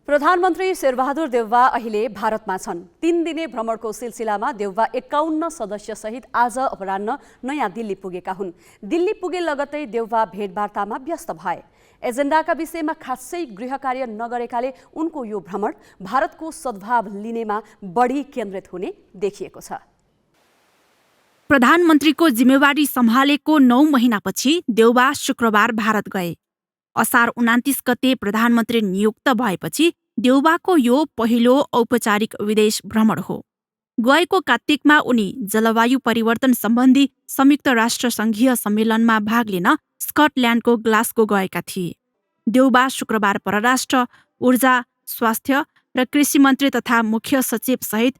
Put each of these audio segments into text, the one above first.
प्रधानमन्त्री शेरबहादुर देउवा अहिले भारतमा छन्। 3 दिने भ्रमणको सिलसिलामा देउवा 51 सदस्यसहित आज अपराह्न नयाँ दिल्ली पुगेका हुन्। दिल्ली पुगे लगत्तै देउवा भेटवार्तामा व्यस्त भए। एजेन्डाका विषयमा खासै गृह कार्य नगरेकाले उनको यो भ्रमण भारतको सद्भाव लिनेमा बढी केन्द्रित हुने देखिएको छ। प्रधानमन्त्रीको जिम्मेवारी सम्हालेको 9 महिनापछि देउवा शुक्रबार भारत गए। असार 29 गते प्रधानमन्त्री नियुक्त भएपछि देउवाको यो पहिलो औपचारिक विदेश भ्रमण हो। गएको कार्तिकमा उनी जलवायु परिवर्तन सम्बन्धी संयुक्त राष्ट्र सङ्घीय सम्मेलनमा भाग लिन स्कटल्यान्डको ग्लास्गो गएका थिए। देउवा शुक्रबार परराष्ट्र, ऊर्जा, स्वास्थ्य र कृषि मन्त्री तथा मुख्य सचिव सहित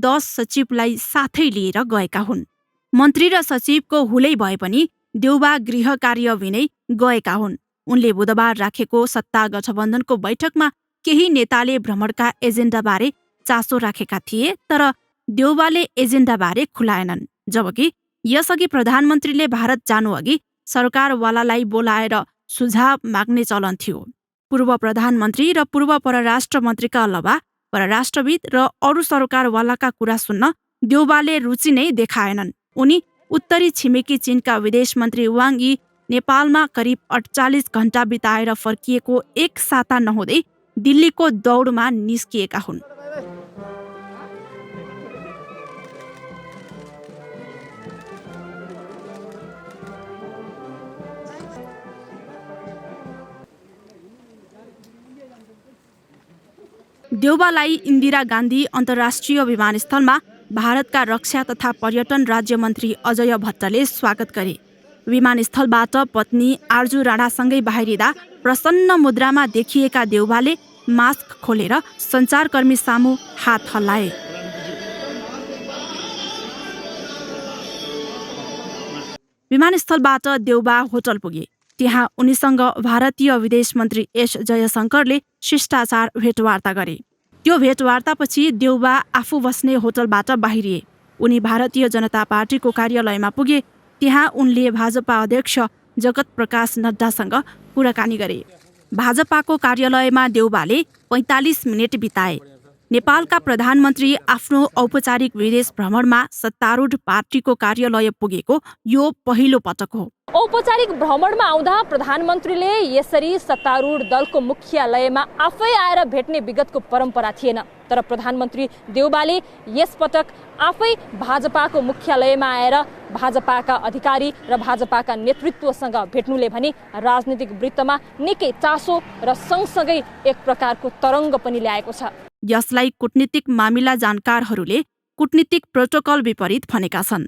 10 सचिवलाई साथै लिएर गएका हुन्। मन्त्री र सचिवको हुलै भए पनि देउवा गृह कार्य विनै गएका हुन्। उनले बुधबार राखेको सत्ता गठबन्धनको बैठकमा केही नेताले भ्रमणका एजेन्डाबारे चासो राखेका थिए, तर देउवाले एजेन्डाबारे खुलाएनन्। जबकि यसअघि प्रधानमन्त्रीले भारत जानुअघि सरकारवालालाई बोलाएर सुझाव माग्ने चलन थियो। पूर्व प्रधानमन्त्री र पूर्व परराष्ट्र मन्त्रीका अलावा परराष्ट्रविद र अरू सरकारवालाका कुरा सुन्न देउवाले रुचि नै देखाएनन्। उनी उत्तरी छिमेकी चीनका विदेश मन्त्री वाङ यी नेपालमा करिब 48 घण्टा बिताएर फर्किएको एक साता नहुँदै दिल्लीको दौडमा निस्किएका हुन्। देउवालाई इन्दिरा गान्धी अन्तर्राष्ट्रिय विमानस्थलमा भारतका रक्षा तथा पर्यटन राज्य मन्त्री अजय भट्टले स्वागत गरे। विमानस्थलबाट पत्नी आर्जु राणासँगै बाहिरिँदा प्रसन्न मुद्रामा देखिएका देउवाले मास्क खोलेर सञ्चारकर्मी सामु हात हल्लाए। विमानस्थलबाट देउवा होटल पुगे। त्यहाँ उनीसँग भारतीय विदेश मन्त्री एस जयशङ्करले शिष्टाचार भेटवार्ता गरे। त्यो भेटवार्तापछि देउवा आफू बस्ने होटलबाट बाहिरिए। उनी भारतीय जनता पार्टीको कार्यालयमा पुगे। त्यहाँ उनले भाजपा अध्यक्ष जगत प्रकाश नड्डासँग कुराकानी गरे। भाजपाको कार्यालयमा देउवाले 45 मिनट बिताए। नेपालका प्रधानमन्त्री आफ्नो औपचारिक विदेश भ्रमणमा सत्तारूढ पार्टीको कार्यालय पुगेको यो पहिलो पटक हो। औपचारिक भ्रमणमा आउँदा प्रधानमन्त्रीले यसरी सत्तारूढ दलको मुख्यालयमा आफै आएर भेट्ने विगतको परम्परा थिएन। तर प्रधानमन्त्री देउवाले यसपटक आफै भाजपाको मुख्यालयमा आएर भाजपाका अधिकारी र भाजपाका नेतृत्वसँग भेट्नुले भने राजनीतिक वृत्तमा निकै चासो र सँगसँगै एक प्रकारको तरङ्ग पनि ल्याएको छ। यसलाई कूटनीतिक मामिला जानकारहरूले कूटनीतिक प्रोटोकल विपरीत भनेका छन्।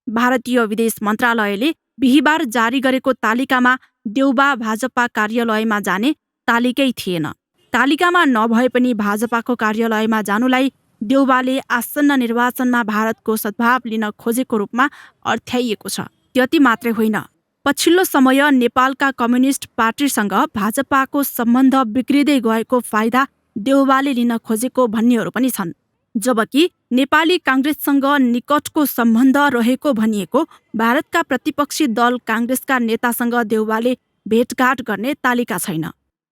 भारतीय विदेश मन्त्रालयले बिहिबार जारी गरेको तालिकामा देउवा भाजपा कार्यालयमा जाने तालिकै थिएन। तालिकामा नभए पनि भाजपाको कार्यालयमा जानुलाई देउवाले आसन्न निर्वाचनमा भारतको सद्भाव लिन खोजेको रूपमा अर्थ्याइएको छ। त्यति मात्रै होइन, पछिल्लो समय नेपालका कम्युनिस्ट पार्टीसँग भाजपाको सम्बन्ध बिग्रिँदै गएको फाइदा देउवाले लिन खोजेको भन्नेहरू पनि छन्। जबकि नेपाली काङ्ग्रेससँग निकटको सम्बन्ध रहेको भनिएको भारतका प्रतिपक्षी दल काङ्ग्रेसका नेतासँग देउवाले भेटघाट गर्ने तालिका छैन।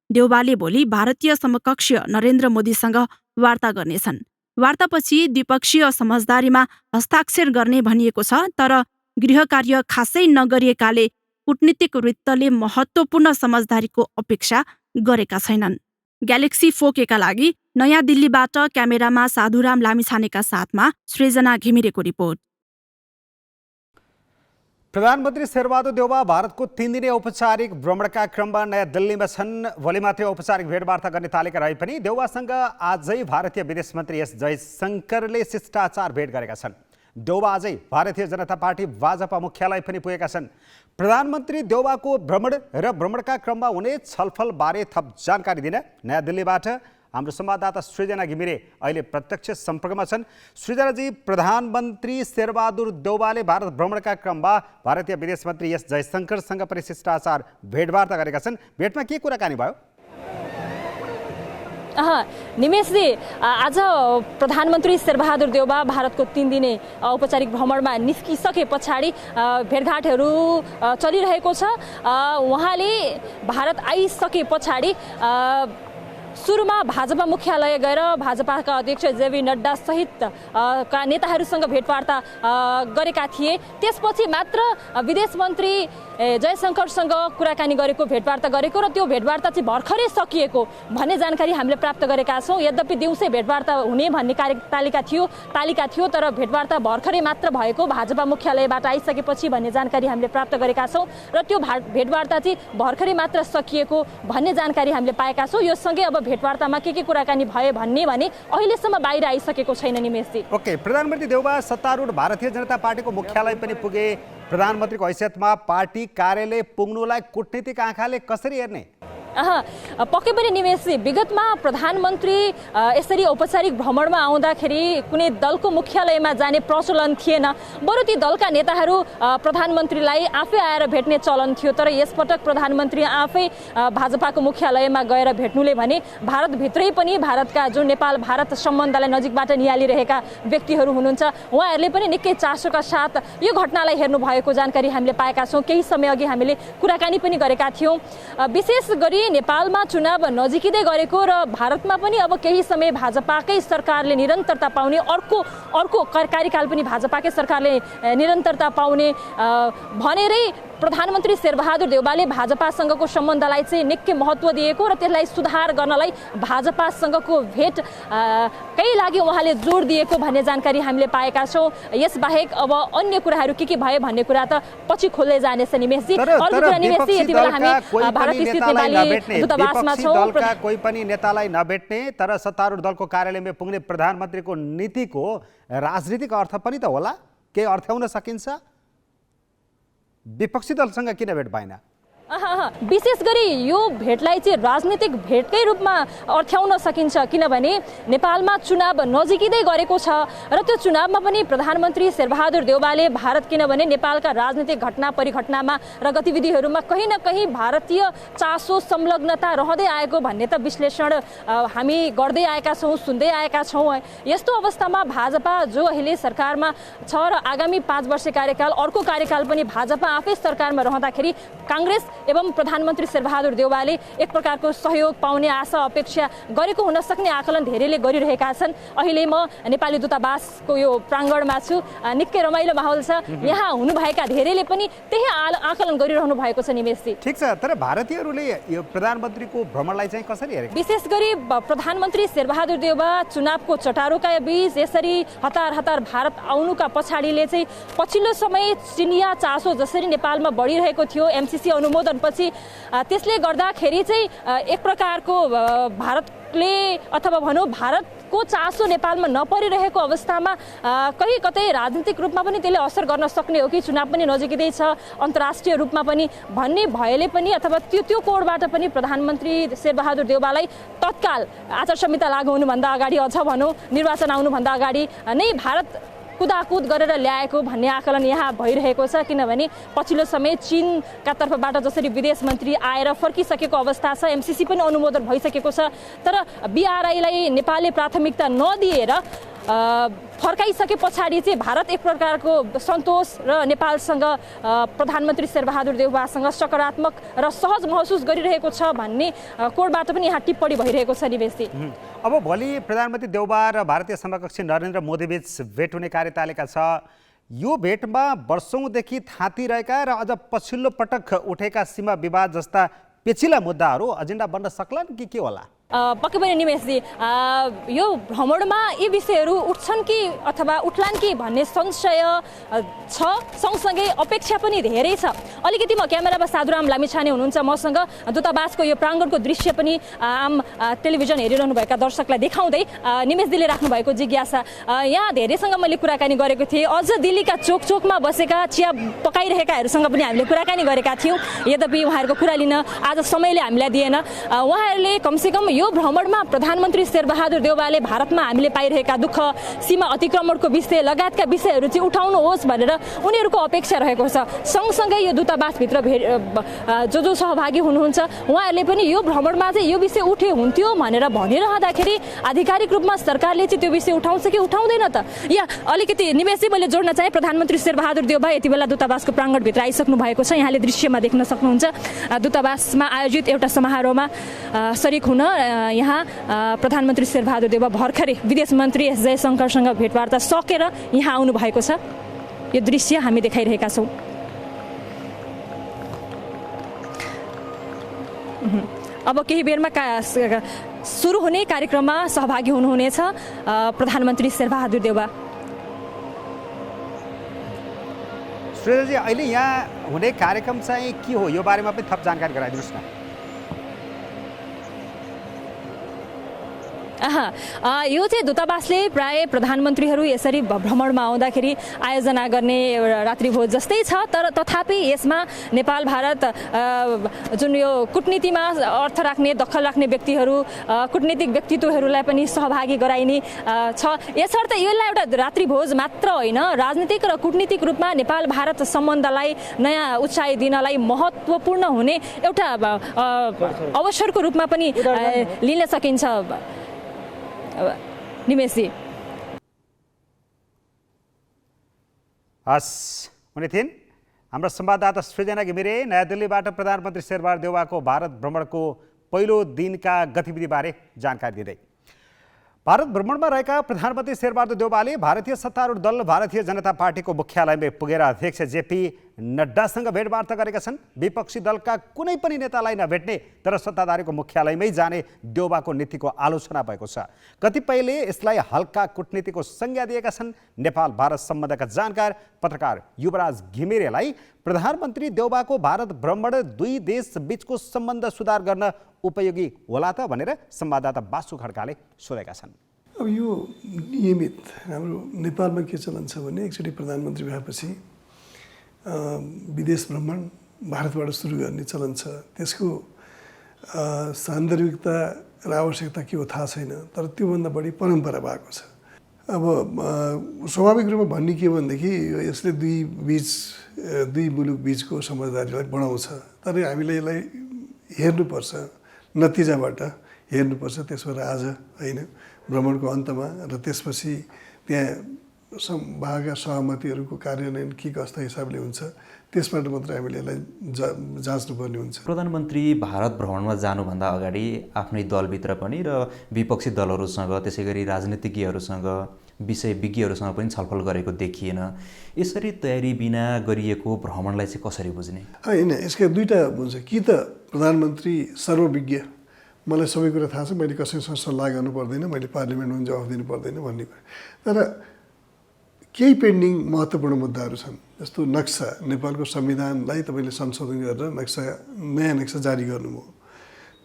देउवाले भोलि भारतीय समकक्ष नरेन्द्र मोदीसँग वार्ता गर्नेछन्। वार्तापछि द्विपक्षीय समझदारीमा हस्ताक्षर गर्ने भनिएको छ, तर गृह कार्य खासै नगरिएकाले कूटनीतिक वृत्तले महत्त्वपूर्ण समझदारीको अपेक्षा गरेका छैनन्। ग्यालेक्सी 4Kका लागि नयाँ दिल्लीबाट क्यामेरामा साधुराम लामिछानेका साथमा सृजना घिमिरेको रिपोर्ट। प्रधानमन्त्री शेरबहादुर देउवा भारतको 3 दिने औपचारिक भ्रमणका क्रममा नयाँ दिल्लीमा छन्। भोलि मात्रै औपचारिक भेटवार्ता गर्ने तालिका रहे पनि देउवासँग आजै भारतीय विदेश मन्त्री एस जयशङ्करले शिष्टाचार भेट गरेका छन्। देउवा आजै भारतीय जनता पार्टी भाजपा मुख्यालय पनि पुगेका छन्। प्रधानमन्त्री देउवाको भ्रमण र भ्रमणका क्रममा हुने छलफलबारे थप जानकारी दिन नयाँ दिल्लीबाट हाम्रो संवाददाता सृजना घिमिरे अहिले प्रत्यक्ष सम्पर्कमा छन्। सृजनाजी, प्रधानमन्त्री शेरबहादुर देउवाले भारत भ्रमणका क्रममा भारतीय विदेश मन्त्री एस जयशङ्करसँग पनि शिष्टाचार भेटवार्ता गरेका छन्। भेटमा के कुराकानी भयो? निमेशजी, आज प्रधानमन्त्री शेरबहादुर देउवा भारतको 3 दिने औपचारिक भ्रमणमा निस्किसके पछाडि भेटघाटहरू चलिरहेको छ। उहाँले भारत आइसके पछाडि सुरुमा भाजपा मुख्यालय गएर भाजपाका अध्यक्ष जेपी नड्डा सहित का नेताहरूसँग भेटवार्ता गरेका थिए। त्यसपछि मात्र विदेश मन्त्री जयशंकरसँग कुराकानी गरेको, भेटवार्ता गरेको र त्यो भेटवार्ता चाहिँ भर्खरै सकिएको भन्ने जानकारी हामीले प्राप्त गरेका छौँ। यद्यपि दिउँसै भेटवार्ता हुने भन्ने तालिका थियो, तर भेटवार्ता भर्खरै मात्र भएको, भाजपा मुख्यालयबाट आइसकेपछि भन्ने जानकारी हामीले प्राप्त गरेका छौँ र त्यो भेटवार्ता चाहिँ भर्खरै मात्र सकिएको भन्ने जानकारी हामीले पाएका छौँ। यो सँगै अब भेटवार्तामा के कुराकानी भए भन्ने भने अहिलेसम्म बाहिर आइसकेको छैन निमेशजी। ओके, प्रधानमन्त्री देउबा सत्तारूढ भारतीय जनता पार्टीको मुख्यालय पनि पुगे। प्रधानमन्त्रीको हैसियतमा पार्टी कार्यालय पुग्नुलाई कूटनीतिक आँखाले कसरी हेर्ने? पक्कै पनि निमेशजी, विगतमा प्रधानमन्त्री यसरी औपचारिक भ्रमणमा आउँदाखेरि कुनै दलको मुख्यालयमा जाने प्रचलन थिएन, बरु ती दलका नेताहरू प्रधानमन्त्रीलाई आफै आएर भेट्ने चलन थियो। तर यसपटक प्रधानमन्त्री आफै भाजपाको मुख्यालयमा गएर भेट्नुले भने भारतभित्रै पनि भारतका जो नेपाल भारत सम्बन्धलाई नजिकबाट निहालिरहेका व्यक्तिहरू हुनुहुन्छ, उहाँहरूले पनि निकै चासोका साथ यो घटनालाई हेर्नु भएको जानकारी हामीले पाएका छौँ। केही समय अघि हामीले कुराकानी पनि गरेका थियौँ। विशेष गरी नेपालमा चुनाव नजिकिँदै गरेको र भारतमा पनि अब केही समय भाजपाकै सरकारले निरन्तरता पाउने, अर्को कार्यकाल पनि भाजपाकै सरकारले निरन्तरता पाउने भनेरै प्रधानमन्त्री शेरबहादुर देउवाले भाजपासँगको सम्बन्धलाई चाहिँ निकै महत्त्व दिएको र त्यसलाई सुधार गर्नलाई भाजपासँगको भेट कै लागि उहाँले जोड दिएको भन्ने जानकारी हामीले पाएका छौँ। यसबाहेक अब अन्य कुराहरू के भए भन्ने कुरा त पछि खोल्दै जानेछ निमेशजी। अर्को कुरा निमेशजी, यति बेला हामी भारतस्थित नेपाली दूतावासमा छौँ। कोही पनि नेतालाई नभेट्ने तर सत्तारूढ दलको कार्यालयमा पुग्ने प्रधानमन्त्रीको नीतिको राजनीतिक अर्थ पनि त होला, के अर्थ्याउन सकिन्छ? विपक्षी दलसँग किन भेट भएन? विशेष गरी यो भेटलाई चाहिँ राजनीतिक भेटकै रूपमा अर्थ्याउन सकिन्छ, किनभने नेपालमा चुनाव नजिकिँदै गरेको छ र त्यो चुनावमा पनि प्रधानमन्त्री शेरबहादुर देउवाले भारत, किनभने नेपालका राजनीतिक घटना परिघटनामा र गतिविधिहरूमा कहीँ न कहीँ भारतीय चासो संलग्नता रहँदै आएको भन्ने त विश्लेषण हामी गर्दै आएका छौँ, सुन्दै आएका छौँ। यस्तो अवस्थामा भाजपा जो अहिले सरकारमा छ र आगामी 5 वर्ष कार्यकाल, अर्को कार्यकाल पनि भाजपा आफै सरकारमा रहँदाखेरि काङ्ग्रेस एवं प्रधानमन्त्री शेरबहादुर देउवाले एक प्रकारको सहयोग पाउने आशा अपेक्षा गरेको हुन सक्ने आकलन धेरैले गरिरहेका छन्। अहिले म नेपाली दूतावासको यो प्राङ्गणमा छु, निकै रमाइलो माहौल छ। यहाँ हुनुभएका धेरैले पनि त्यही आकलन गरिरहनु भएको छ निमेशजी। ठिक छ, तर भारतीयहरूले यो प्रधानमन्त्रीको भ्रमणलाई चाहिँ कसरी हेरे? विशेष गरी प्रधानमन्त्री शेरबहादुर देउवा चुनावको चटारोका बीच यसरी हतार भारत आउनुका पछाडिले चाहिँ पछिल्लो समय चिनिया चासो जसरी नेपालमा बढिरहेको थियो एमसीसी अनुमोदन पछि, त्यसले गर्दाखेरि चाहिँ एक प्रकारको भारतले अथवा भनौँ भारतको चासो नेपालमा नपरिरहेको अवस्थामा कहीँ कतै राजनीतिक रूपमा पनि त्यसले असर गर्न सक्ने हो कि चुनाव पनि नजिकै छ अन्तर्राष्ट्रिय रूपमा पनि भन्ने भएले पनि अथवा त्यो कोणबाट पनि प्रधानमन्त्री शेरबहादुर देउवालाई तत्काल आचार संहिता लागू हुनुभन्दा अगाडि, अझ भनौँ निर्वाचन आउनुभन्दा अगाडि नै भारत कुदाकुद गरेर ल्याएको भन्ने आकलन यहाँ भइरहेको छ। किनभने पछिल्लो समय चीनका तर्फबाट जसरी विदेश मन्त्री आएर फर्किसकेको अवस्था छ, एमसीसी पनि अनुमोदन भइसकेको छ, तर बीआरआईलाई नेपालले प्राथमिकता नदिएर फर्काइसके पछाडि चाहिँ भारत एक प्रकारको सन्तोष र नेपालसँग प्रधानमन्त्री शेरबहादुर देउवासँग सकारात्मक र सहज महसुस गरिरहेको छ भन्ने कोणबाट पनि यहाँ टिप्पणी भइरहेको छ निवेशजी। अब भोलि प्रधानमन्त्री देउबा र भारतीय समकक्षी नरेन्द्र मोदी बीच भेट हुने कार्यतालिका छ। यो भेटमा वर्षौँदेखि थाँतिरहेका र अझ पछिल्लो पटक उठेका सीमा विवाद जस्ता पेचिला मुद्दाहरू एजेन्डा बन्न सक्लान् कि के होला? पक्कै पनि निमेशजी, यो भ्रमणमा यी विषयहरू उठ्छन् कि अथवा उठ्लान् कि भन्ने संशय छ, सँगसँगै अपेक्षा पनि धेरै छ। अलिकति म क्यामेरामा साधुराम लामिछाने हुनुहुन्छ मसँग, दूतावासको यो प्राङ्गणको दृश्य पनि आम टेलिभिजन हेरिरहनुभएका दर्शकलाई देखाउँदै निमेशजीले राख्नुभएको जिज्ञासा, यहाँ धेरैसँग मैले कुराकानी गरेको थिएँ। अझ दिल्लीका चोकमा बसेका चिया पकाइरहेकाहरूसँग पनि हामीले कुराकानी गरेका थियौँ, यद्यपि उहाँहरूको कुरा लिन आज समयले हामीलाई दिएन। उहाँहरूले कमसेकम यो भ्रमणमा प्रधानमन्त्री शेरबहादुर देउवाले भारतमा हामीले पाइरहेका दुःख, सीमा अतिक्रमणको विषय लगायतका विषयहरू चाहिँ उठाउनुहोस् भनेर उनीहरूको अपेक्षा रहेको छ। सँगसँगै यो दूतावासभित्र जो सहभागी हुनुहुन्छ उहाँहरूले पनि यो भ्रमणमा चाहिँ यो विषय उठे हुन्थ्यो भनेर भनिरहँदाखेरि आधिकारिक रूपमा सरकारले चाहिँ त्यो विषय उठाउँछ कि उठाउँदैन त? या अलिकति निमेशजी मैले जोड्न चाहे, प्रधानमन्त्री शेरबहादुर देउवा यति बेला दूतावासको प्राङ्गणभित्र आइसक्नु भएको छ। यहाँले दृश्यमा देख्न सक्नुहुन्छ दूतावासमा आयोजित एउटा समारोहमा सरिक हुन यहाँ प्रधानमन्त्री शेरबहादुर देउवा भर्खरै विदेश मन्त्री एस जयशङ्करसँग भेटवार्ता सकेर यहाँ आउनुभएको छ। यो दृश्य हामी देखाइरहेका छौँ। अब केही बेरमा सुरु हुने कार्यक्रममा सहभागी हुनुहुनेछ प्रधानमन्त्री शेरबहादुर देउवा। श्रेयाजी, अहिले यहाँ हुने कार्यक्रम चाहिँ के हो, यो बारेमा पनि थप जानकारी गराइदिनुहोस् न। यो चाहिँ दूतावासले प्राय प्रधानमन्त्रीहरू यसरी भ्रमणमा आउँदाखेरि आयोजना गर्ने रात्रिभोज जस्तै छ। तर तथापि यसमा नेपाल भारत जुन यो कूटनीतिमा अर्थ राख्ने दखल राख्ने व्यक्तिहरू कूटनीतिक व्यक्तित्वहरूलाई पनि सहभागी गराइने छ। यसर्थ यसलाई एउटा रात्रिभोज मात्र होइन, राजनीतिक र कूटनीतिक रूपमा नेपाल भारत सम्बन्धलाई नयाँ उचाइ दिनलाई महत्त्वपूर्ण हुने एउटा अवसरको रूपमा पनि लिन सकिन्छ। निमेशजी, हस्, उनी थिइन् हाम्रो संवाददाता सृजना घिमिरे नयाँ दिल्लीबाट प्रधानमन्त्री शेरबहादुर देउवाको भारत भ्रमणको पहिलो दिनका गतिविधिबारे जानकारी दिँदै। भारत भ्रमणमा रहेका प्रधानमन्त्री शेरबहादुर देउवाले भारतीय सत्तारूढ दल भारतीय जनता पार्टीको मुख्यालयमा पुगेर अध्यक्ष जेपी नड्डासँग भेटवार्ता गरेका छन्। विपक्षी दलका कुनै पनि नेतालाई नभेट्ने तर सत्ताधारीको मुख्यालयमै जाने देउवाको नीतिको आलोचना भएको छ। कतिपयले यसलाई हल्का कूटनीतिको संज्ञा दिएका छन्। नेपाल भारत सम्बन्धका जानकार पत्रकार युवराज घिमिरेलाई प्रधानमन्त्री देउवाको भारत भ्रमण दुई देश बीचको सम्बन्ध सुधार गर्न उपयोगी होला त भनेर संवाददाता बासु खड्काले सोधेका छन्। अब यो नियमित हाम्रो नेपालमा के चलन छ भने एकचोटि प्रधानमन्त्री भएपछि विदेश भ्रमण भारतबाट सुरु गर्ने चलन छ। त्यसको सान्दर्भिकता र आवश्यकता के हो थाहा छैन, तर त्योभन्दा बढी परम्परा भएको छ। अब स्वाभाविक रूपमा भन्ने के भनेदेखि यसले दुई मुलुक बीचको समझदारीलाई बढाउँछ। तर हामीले यसलाई हेर्नुपर्छ, नतिजाबाट हेर्नुपर्छ। त्यसो भएर आज होइन, भ्रमणको अन्तमा र त्यसपछि त्यहाँ भएका सहमतिहरूको कार्यान्वयन के कस्ता हिसाबले हुन्छ त्यसबाट मात्र हामीले यसलाई जाँच्नुपर्ने हुन्छ। प्रधानमन्त्री भारत भ्रमणमा जानुभन्दा अगाडि आफ्नै दलभित्र पनि र विपक्षी दलहरूसँग त्यसै गरी राजनीतिज्ञहरूसँग विषय विज्ञहरूसँग पनि छलफल गरेको देखिएन। यसरी तयारी बिना गरिएको भ्रमणलाई चाहिँ कसरी बुझ्ने? होइन, यसका दुईवटा हुन्छ। कि त प्रधानमन्त्री सर्वविज्ञ, मलाई सबै कुरा थाहा छ, मैले कसैसँग सल्लाह गर्नु पर्दैन, मैले पार्लिमेन्टमा जवाफ दिनु पर्दैन भन्ने कुरा। तर केही पेन्डिङ महत्त्वपूर्ण मुद्दाहरू छन्। जस्तो नक्सा, नेपालको संविधानलाई तपाईँले संशोधन गरेर नयाँ नक्सा जारी गर्नुभयो।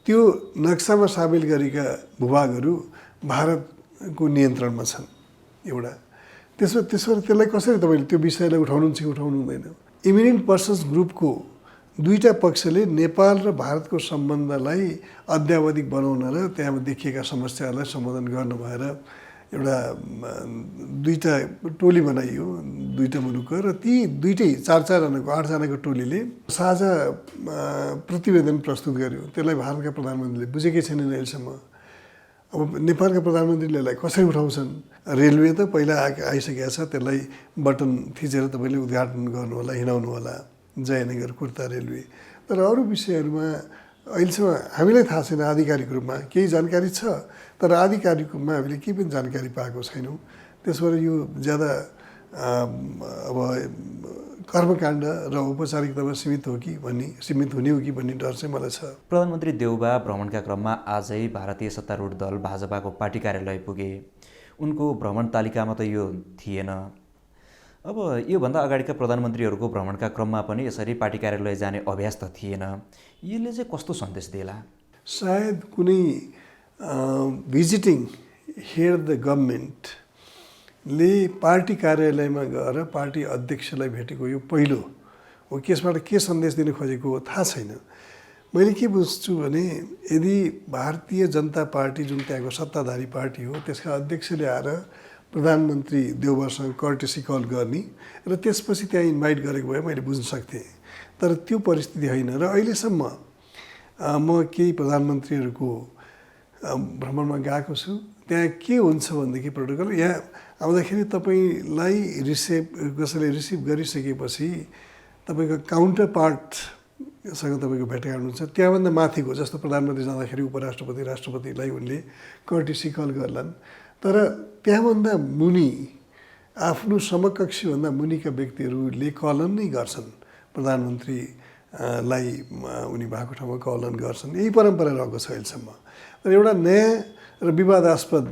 त्यो नक्सामा सामेल गरेका भूभागहरू भारतको नियन्त्रणमा छन् एउटा। त्यसो त्यसलाई कसरी तपाईँले त्यो विषयलाई उठाउनुहुन्छ कि उठाउनु हुँदैन? इमिनेन्ट पर्सन्स ग्रुपको दुईटा पक्षले नेपाल र भारतको सम्बन्धलाई अद्यावधिक बनाउन र त्यहाँ देखिएका समस्याहरूलाई समाधान गर्नु भएर एउटा दुईटा टोली बनाइयो, दुईटा मुलुकको। र ती दुईटै 4-4जनाको 8जनाको टोलीले साझा प्रतिवेदन प्रस्तुत गर्यो। त्यसलाई भारतका प्रधानमन्त्रीले बुझेकै छैनन् अहिलेसम्म। अब नेपालका प्रधानमन्त्रीले यसलाई कसरी उठाउँछन्? रेलवे त पहिला आइसकेको छ, त्यसलाई बटन थिचेर तपाईँले उद्घाटन गर्नु होला, हिँडाउनु होला, जयनगर कुर्ता रेलवे। तर अरू विषयहरूमा अहिलेसम्म हामीलाई थाहा छैन। आधिकारिक रूपमा केही जानकारी छ, तर आधिकारिक रूपमा हामीले केही पनि जानकारी पाएको छैनौँ। त्यसो भएर यो ज्यादा अब कर्मकाण्ड र औपचारिकतामा सीमित हुने हो कि भन्ने डर चाहिँ मलाई छ। प्रधानमन्त्री देउवा भ्रमणका क्रममा आजै भारतीय सत्तारूढ दल भाजपाको पार्टी कार्यालय पुगे। उनको भ्रमण तालिकामा त यो थिएन। अब योभन्दा अगाडिका प्रधानमन्त्रीहरूको भ्रमणका क्रममा पनि यसरी पार्टी कार्यालय जाने अभ्यास त थिएन। यसले चाहिँ कस्तो सन्देश देला? सायद कुनै भिजिटिङ हेड द गभर्मेन्टले पार्टी कार्यालयमा गएर पार्टी अध्यक्षलाई भेटेको यो पहिलो हो। यसबाट के सन्देश दिन खोजेको हो थाहा छैन। मैले के बुझ्छु भने यदि भारतीय जनता पार्टी जुन त्यहाँको सत्ताधारी पार्टी हो त्यसका अध्यक्षले आएर प्रधानमन्त्री देउवासँग कर्टेसी कल गर्ने र त्यसपछि त्यहाँ इन्भाइट गरेको भए मैले बुझ्न सक्थेँ। तर त्यो परिस्थिति होइन। र अहिलेसम्म म केही प्रधानमन्त्रीहरूको भ्रमणमा गएको छु। त्यहाँ के हुन्छ भनेदेखि प्रोटोकल, यहाँ आउँदाखेरि तपाईँलाई कसैले रिसिभ गरिसकेपछि तपाईँको काउन्टर पार्ट तपाईँको भेटघाट हुन्छ। त्यहाँभन्दा माथिको जस्तो प्रधानमन्त्री जाँदाखेरि उपराष्ट्रपति राष्ट्रपतिलाई उनले कर्टेसी कल गर्लान्, तर त्यहाँभन्दा मुनि आफ्नो समकक्षीभन्दा मुनिका व्यक्तिहरूले कलन नै गर्छन्, प्रधानमन्त्रीलाई उनी भएको ठाउँमा कलन गर्छन्। यही परम्परा रहेको छ अहिलेसम्म। तर एउटा नयाँ र विवादास्पद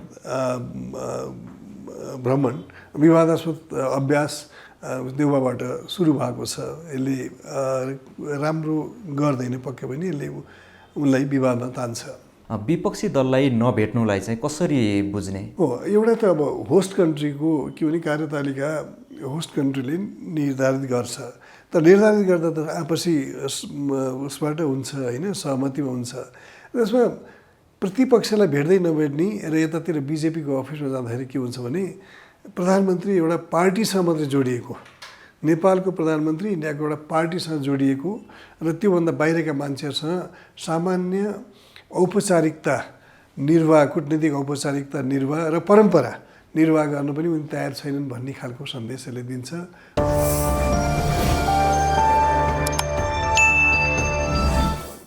भ्रमण, विवादास्पद अभ्यास देउवाबाट सुरु भएको छ। यसले राम्रो गर्दैन, पक्कै पनि यसले उनलाई विवादमा तान्छ। विपक्षी दललाई नभेट्नुलाई चाहिँ कसरी बुझ्ने हो? एउटा त अब होस्ट कन्ट्रीको के भने कार्यतालिका होस्ट कन्ट्रीले निर्धारित गर्छ, तर निर्धारित गर्दा त आपसी उसबाट हुन्छ होइन, सहमतिमा हुन्छ। त्यसमा प्रतिपक्षलाई भेट्दै नभेट्ने र यतातिर बिजेपीको अफिसमा जाँदाखेरि के हुन्छ भने प्रधानमन्त्री एउटा पार्टीसँग मात्रै जोडिएको, नेपालको प्रधानमन्त्री इन्डियाको एउटा पार्टीसँग जोडिएको र त्योभन्दा बाहिरका मान्छेहरूसँग सामान्य औपचारिकता निर्वाह, कुटनीतिक औपचारिकता निर्वाह र परम्परा निर्वाह गर्न पनि उनी तयार छैनन् भन्ने खालको सन्देश यसले दिन्छ।